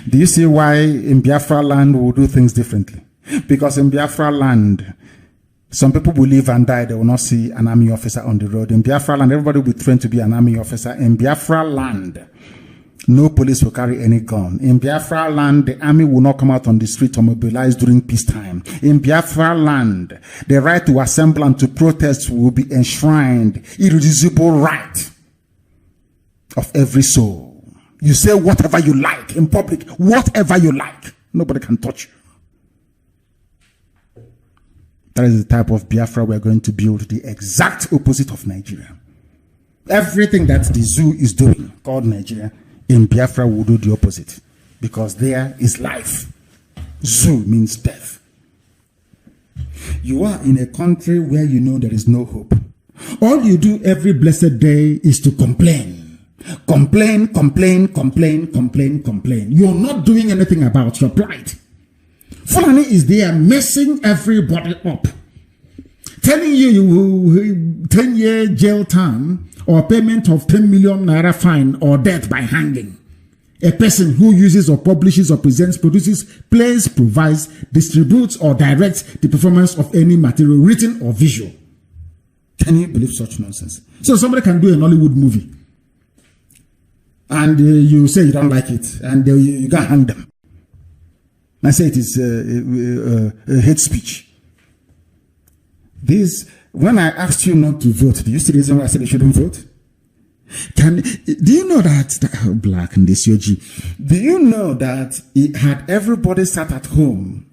Do you see why in Biafra land we'll do things differently? Because in Biafra land, some people will live and die, they will not see an army officer on the road. In Biafra land, everybody will be trained to be an army officer. In Biafra land, no police will carry any gun. In Biafra land, the army will not come out on the street or mobilize during peacetime. In Biafra land, the right to assemble and to protest will be enshrined, irreducible right of every soul. You say whatever you like in public, whatever you like. Nobody can touch you. That is the type of Biafra we're going to build, the exact opposite of Nigeria. Everything that the zoo is doing, called Nigeria, in Biafra will do the opposite. Because there is life. Zoo means death. You are in a country where you know there is no hope. All you do every blessed day is to complain. Complain, complain, complain, complain, complain. You're not doing anything about your plight. Fulani is there messing everybody up. Telling you 10-year jail term or payment of 10 million naira fine or death by hanging. A person who uses or publishes or presents, produces, plays, provides, distributes or directs the performance of any material, written or visual. Can you believe such nonsense? So somebody can do a Nollywood movie and you say you don't like it and you can't hang them. I say it is hate speech. When I asked you not to vote, do you see the reason why I said you shouldn't vote? Do you know that black and this UG? Do you know that had everybody sat at home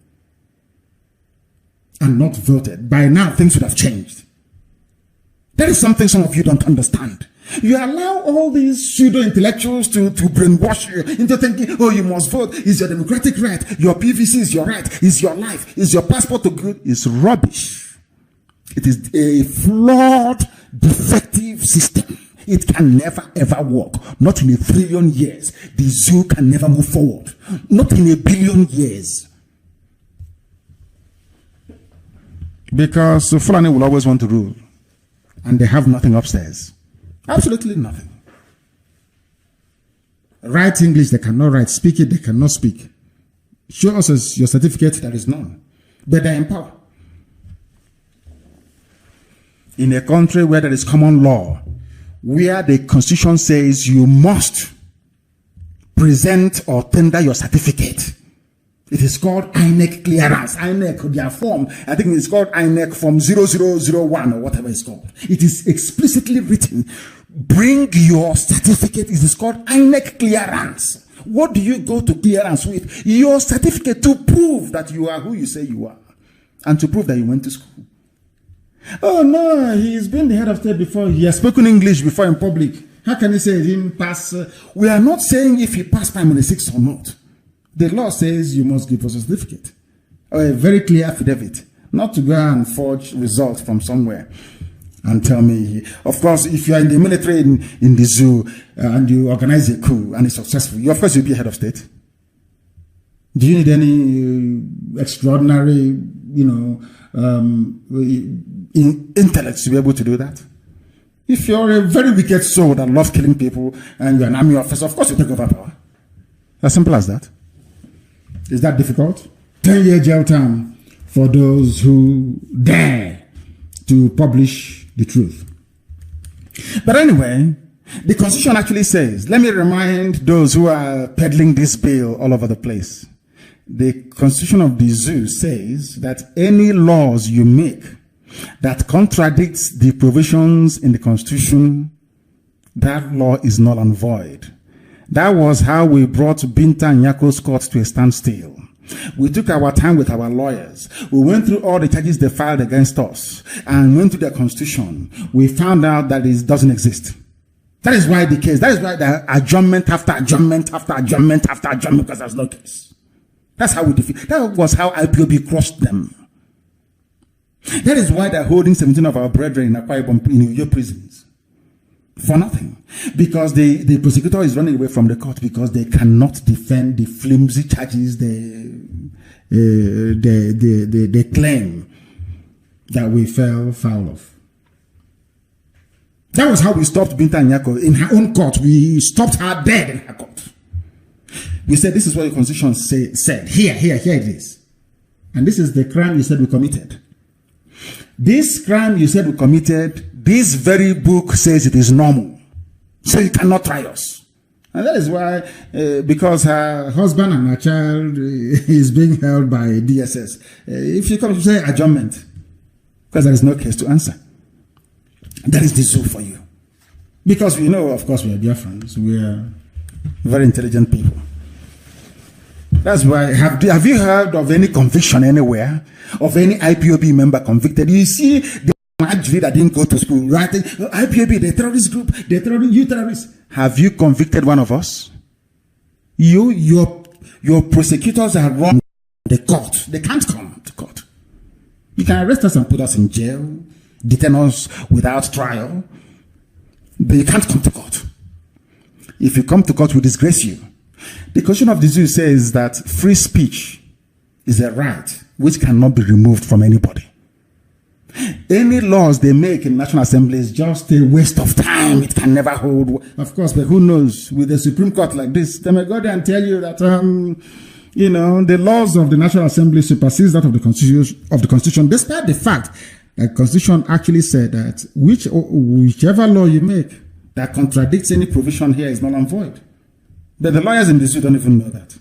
and not voted, by now things would have changed? That is something some of you don't understand. You allow all these pseudo-intellectuals to brainwash you into thinking, oh, you must vote. It's your democratic right. Your PVC is your right. It's your life. It's your passport to good. It's rubbish. It is a flawed, defective system. It can never, ever work. Not in 1 trillion years. The zoo can never move forward. Not in 1 billion years. Because Fulani will always want to rule. And they have nothing upstairs. Absolutely nothing. Write English, they cannot write. Speak it, they cannot speak. Show us your certificate, there is none. But they're in power. In a country where there is common law, where the constitution says you must present or tender your certificate. It is called INEC clearance. INEC, their form, I think it's called INEC form 0001 or whatever it's called. It is explicitly written. Bring your certificate. It is called INEC clearance. What do you go to clearance with? Your certificate to prove that you are who you say you are. And to prove that you went to school. Oh no, he's been the head of state before. He has spoken English before in public. How can he say he didn't pass? We are not saying if he passed primary 6 or not. The law says you must give us a certificate. Or a very clear affidavit. Not to go and forge results from somewhere. And tell me, of course, if you are in the military in the zoo and you organize a coup and it's successful, you of course you'll be head of state. Do you need any extraordinary, intellect to be able to do that? If you're a very wicked soul that loves killing people and you're an army officer, of course you take over power. As simple as that. Is that difficult? 10-year jail term for those who dare to publish the truth. But anyway, the Constitution actually says, let me remind those who are peddling this bill all over the place. The Constitution of the zoo says that any laws you make that contradicts the provisions in the Constitution, that law is null and void. That was how we brought Binta Nyako's court to a standstill. We took our time with our lawyers. We went through all the charges they filed against us and went through the Constitution. We found out that it doesn't exist. That is why that is why the adjournment after adjournment after adjournment after adjournment, because there's no case. That's how we defeat. That was how IPOB crushed them. That is why they're holding 17 of our brethren in Akwa Ibom in your prisons. For nothing. Because the prosecutor is running away from the court because they cannot defend the flimsy charges they claim that we fell foul of. That was how we stopped Binta Nyako in her own court. We stopped her dead in her court. We said, this is what your constitution said. Here it is. And this is the crime you said we committed. This crime you said we committed, this very book says it is normal. So you cannot try us. And that is why, because her husband and her child is being held by DSS. If you come to say adjournment, because there is no case to answer. That is the zoo for you. Because we know, of course, we are dear friends. We are very intelligent people. That's why, have you heard of any conviction anywhere? Of any IPOB member convicted? You see, the actually that didn't go to school, right? IPOB, the terrorist group, the terrorist, you terrorists. Have you convicted one of us? Your prosecutors are wrong. The court, they can't come to court. You can arrest us and put us in jail, detain us without trial, but you can't come to court. If you come to court, we disgrace you. The Constitution of the zoo says that free speech is a right which cannot be removed from anybody. Any laws they make in National Assembly is just a waste of time. It can never hold. Of course, but who knows? With the Supreme Court like this, they may go there and tell you that, you know, the laws of the National Assembly supersedes that of the Constitution, despite the fact that the Constitution actually said that whichever law you make that contradicts any provision here is null and void. But the lawyers in the zoo don't even know that.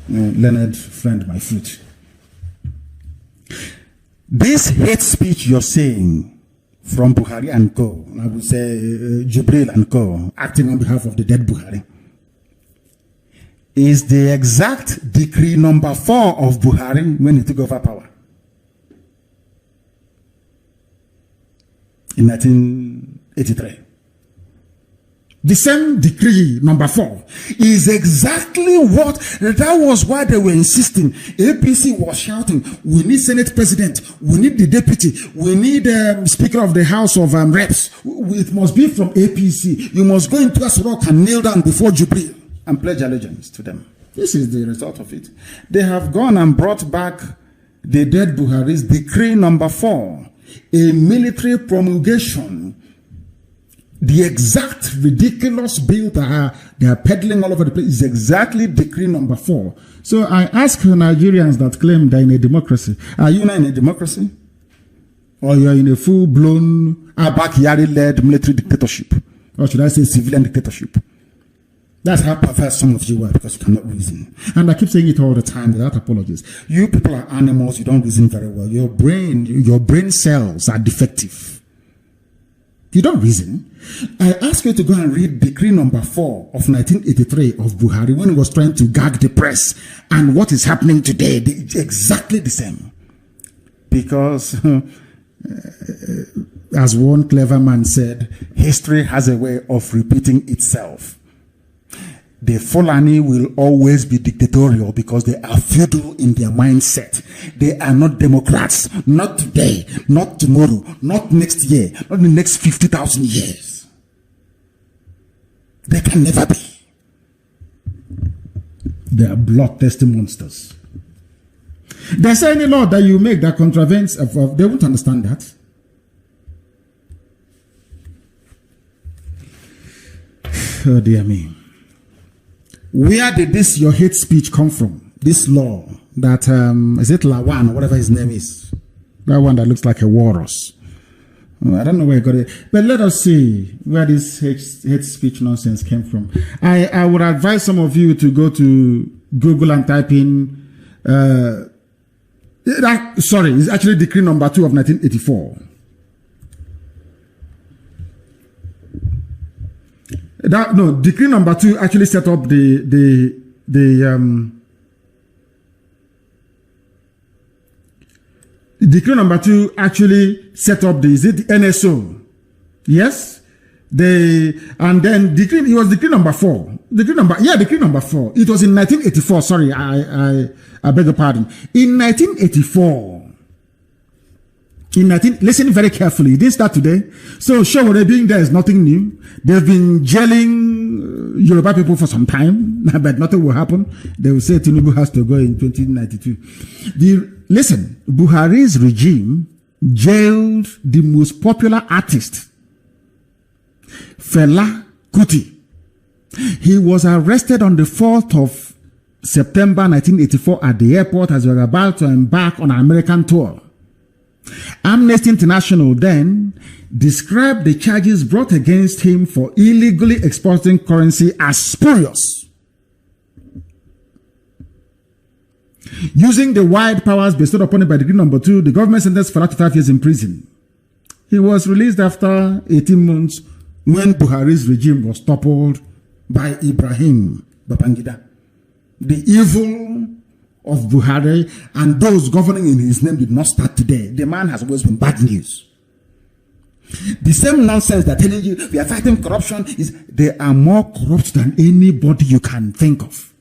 Leonard Friend, my fruit. This hate speech you're saying from Buhari and co, I would say Jubril and co, acting on behalf of the dead Buhari, is the exact decree number 4 of Buhari when he took over power in 1983. The same decree number 4 is exactly what, that was why they were insisting. APC was shouting, we need Senate President, we need the deputy, we need Speaker of the House of Reps. It must be from APC. You must go into a rock and kneel down before Jubilee and pledge allegiance to them. This is the result of it. They have gone and brought back the dead Buhari's decree number 4, a military promulgation. The exact ridiculous bill that they are peddling all over the place is exactly decree number 4. So I ask Nigerians that claim they're in a democracy, are you not in a democracy? Or you're in a full-blown Abak-Yari-led military dictatorship? Or should I say civilian dictatorship? That's how perverse some of you are, because you cannot reason. And I keep saying it all the time without apologies. You people are animals, you don't reason very well. Your brain cells are defective. You don't reason. I ask you to go and read decree number 4 of 1983 of Buhari when he was trying to gag the press, and what is happening today, exactly the same. Because, as one clever man said, history has a way of repeating itself. The Fulani will always be dictatorial because they are feudal in their mindset. They are not Democrats. Not today, not tomorrow, not next year, not in the next 50,000 years. They can never be. They are bloodthirsty monsters. There's any law that you make that contravenes, they won't understand that. Oh dear me. Where did this your hate speech come from? This law that is it Lawan or whatever his name is? That one that looks like a walrus. I don't know where I got it, but let us see where this hate speech nonsense came from. I would advise some of you to go to Google and type in. Sorry, it's actually decree number 2 of 1984. Decree number 2 actually set up the decree number 2 actually set up the NSO. Yes? And then it was decree number 4. Decree number 4. It was in 1984. Sorry, I beg your pardon. In 1984. Listen very carefully. It didn't start today. So sure, being there is nothing new. They've been jailing Yoruba people for some time, but nothing will happen. They will say Tinubu has to go in 2092. Listen, Buhari's regime jailed the most popular artist, Fela Kuti. He was arrested on the 4th of September 1984 at the airport as he was about to embark on an American tour. Amnesty International then described the charges brought against him for illegally exporting currency as spurious. Using the wide powers bestowed upon him by Decree Number 2, the government sentenced Fela to 5 years in prison. He was released after 18 months when Buhari's regime was toppled by Ibrahim Babangida. The evil of Buhari and those governing in his name did not start today. The man has always been bad news. The same nonsense they're telling you we are fighting corruption is they are more corrupt than anybody you can think of.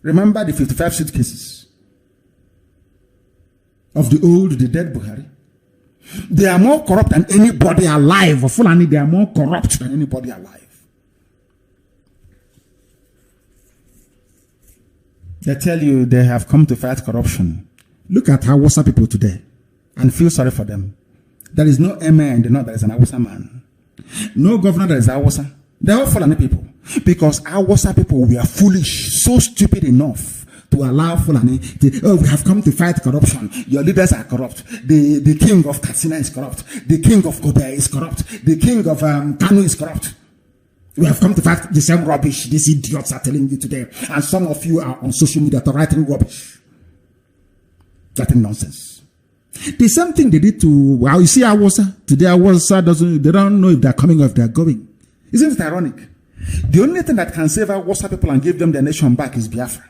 Remember the 55 suitcases of the dead Buhari. They are more corrupt than anybody alive. Of Fulani, they are more corrupt than anybody alive. They tell you they have come to fight corruption. Look at Hausa people today and feel sorry for them. There is no emir in the north that is an Hausa man. No governor that is Hausa. They are all Fulani people. Because Hausa people, we are foolish, so stupid enough to allow Fulani to, we have come to fight corruption. Your leaders are corrupt. The king of Katsina is corrupt. The king of Kobe is corrupt. The king of Kanu is corrupt. We have come to fight the same rubbish these idiots are telling you today. And some of you are on social media to writing rubbish. Writing nonsense. The same thing they did to, well, you see Hausa. Today Hausa they don't know if they're coming or if they're going. Isn't it ironic? The only thing that can save Hausa people and give them their nation back is Biafra.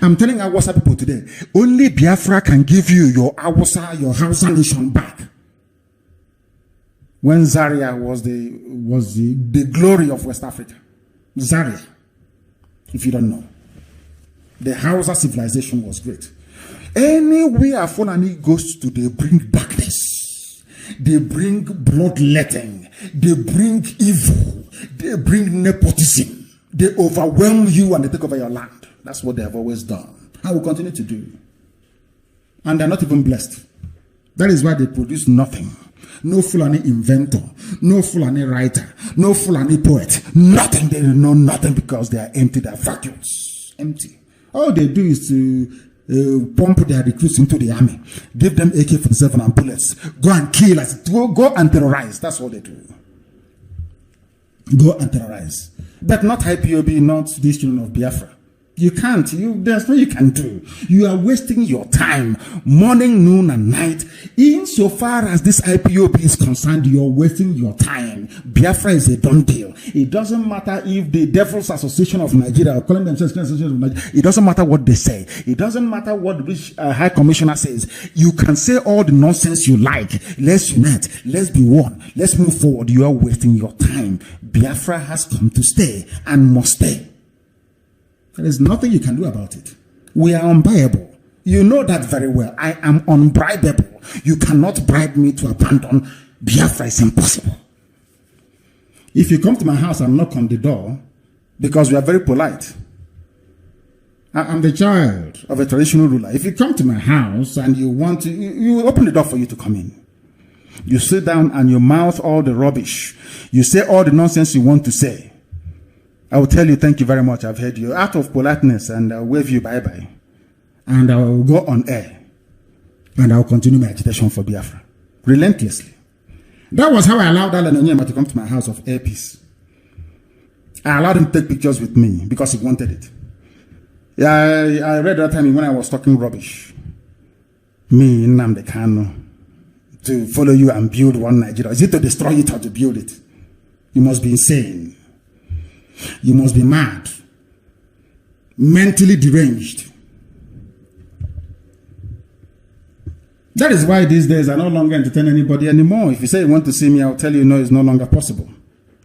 I'm telling Hausa people today, only Biafra can give you your Hausa nation back. When Zaria was the glory of West Africa. Zaria, if you don't know. The Hausa civilization was great. Anywhere Fulani goes to, they bring darkness. They bring bloodletting. They bring evil. They bring nepotism. They overwhelm you and they take over your land. That's what they have always done. And will continue to do. And they're not even blessed. That is why they produce nothing. No Fulani inventor, no Fulani writer, no Fulani poet, nothing. They know nothing because they are empty, they are vacuums. Empty. All they do is to pump their recruits into the army, give them AK-47 and bullets, go and kill us, go and terrorize. That's all they do. Go and terrorize. But not IPOB, not these children of Biafra. You can't. There's nothing you can do. You are wasting your time, morning, noon, and night. Insofar as this IPOB is concerned, you're wasting your time. Biafra is a done deal. It doesn't matter if the Devil's Association of Nigeria, or calling themselves Association of Nigeria, it doesn't matter what they say. It doesn't matter what the High Commissioner says. You can say all the nonsense you like. Let's unite. Let's be one. Let's move forward. You are wasting your time. Biafra has come to stay and must stay. There is nothing you can do about it. We are unbuyable. You know that very well. I am unbribable. You cannot bribe me to abandon Biafra. It's impossible. If you come to my house and knock on the door, because we are very polite, I'm the child of a traditional ruler. If you come to my house and you want to, you open the door for you to come in. You sit down and you mouth all the rubbish. You say all the nonsense you want to say. I will tell you, thank you very much, I've heard you, out of politeness, and I'll wave you bye-bye. And I will go on air. And I will continue my agitation for Biafra. Relentlessly. That was how I allowed Alan Onyema to come to my house of air peace. I allowed him to take pictures with me because he wanted it. Yeah, I read that time when I was talking rubbish. Me, Nnamdi Kanu, to follow you and build one Nigeria. Is it to destroy it or to build it? You must be insane. You must be mad, mentally deranged. That is why these days I no longer entertain anybody anymore. If you say you want to see me, I'll tell you no, it's no longer possible.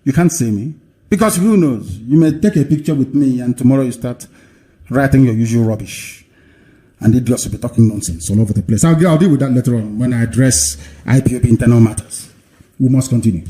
You can't see me. Because who knows? You may take a picture with me and tomorrow you start writing your usual rubbish. And idiots will be talking nonsense all over the place. I'll deal with that later on when I address IPOB internal matters. We must continue.